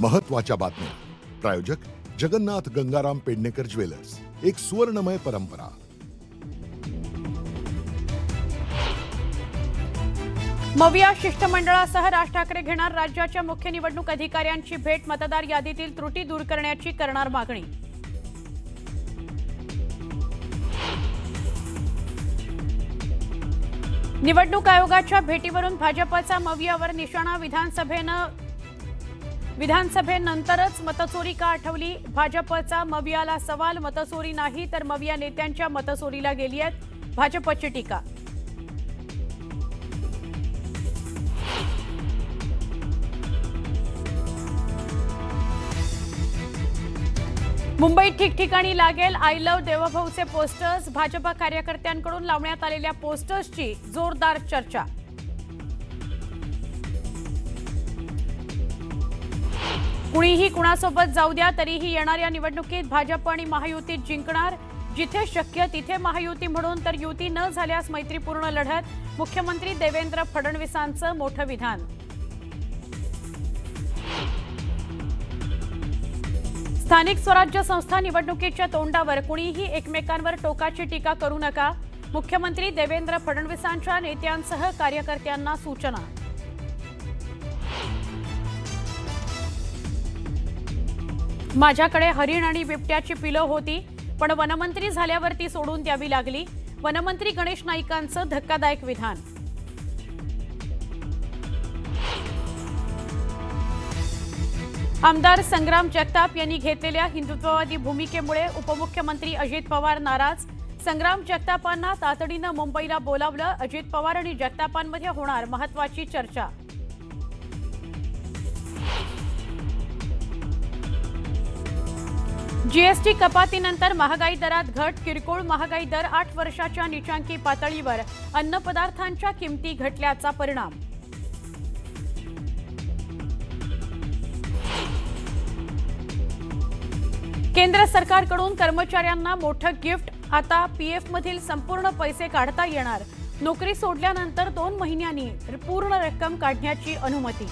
महत्त्वाच्या बातम्या. प्रायोजक जगन्नाथ गंगाराम पेडणेकर ज्वेलर्स. एक सुवर्णमय परंपरा. मविया शिष्टमंडळासह राज ठाकरे घेणार राज्याच्या मुख्य निवडणूक अधिकाऱ्यांची भेट. मतदार यादीतील त्रुटी दूर करण्याची करणार मागणी. निवडणूक आयोगाच्या भेटीवरून भाजपचा मवियावर निशाणा. विधानसभेनंतरच मतचोरी का आठवली? भाजपचा मवियाला सवाल. मतचोरी नाही तर मविया नेत्यांच्या मतचोरीला गेली आहेत, भाजपची टीका. मुंबईत ठिकठिकाणी लागेल आय लव्ह देवभाऊचे पोस्टर्स. भाजपा कार्यकर्त्यांकडून लावण्यात आलेल्या पोस्टर्सची जोरदार चर्चा. कुणीही कुणासोबत जाऊ द्या, तरीही येणाऱ्या निवडणुकीत भाजप आणि महायुतीत जिंकणार. जिथे शक्य तिथे महायुती म्हणून, तर युती न झाल्यास मैत्रीपूर्ण लढत. मुख्यमंत्री देवेंद्र फडणवीसांचं मोठं विधान. स्थानिक स्वराज्य संस्था निवडणुकीच्या तोंडावर. कुणीही एकमेकांवर टोकाची टीका करू नका. मुख्यमंत्री देवेंद्र फडणवीसांच्या नेत्यांसह कार्यकर्त्यांना सूचना. माझ्याकडे हरिण आणि बिबट्याची पिलं होती, पण वनमंत्री झाल्यावरती सोडून द्यावी लागली. वनमंत्री गणेश नाईकांचं धक्कादायक विधान. आमदार संग्राम जगताप यांनी घेतलेल्या हिंदुत्ववादी भूमिकेमुळे उपमुख्यमंत्री अजित पवार नाराज. संग्राम जगतापांना तातडीनं मुंबईला बोलावलं. अजित पवार आणि जगतापांमध्ये होणार महत्त्वाची चर्चा. जीएसटी कपातीनंतर महागाई दरात घट. किरकोळ महागाई दर 8 वर्षाच्या नीचांकी पातळीवर. अन्न पदार्थांच्या किमती घटल्याचा परिणाम. केंद्र सरकारकडून कर्मचाऱ्यांना मोठं गिफ्ट. आता पीएफ मधील संपूर्ण पैसे काढता येणार. नोकरी सोडल्यानंतर 2 महिन्यांनी पूर्ण रक्कम काढण्याची अनुमती.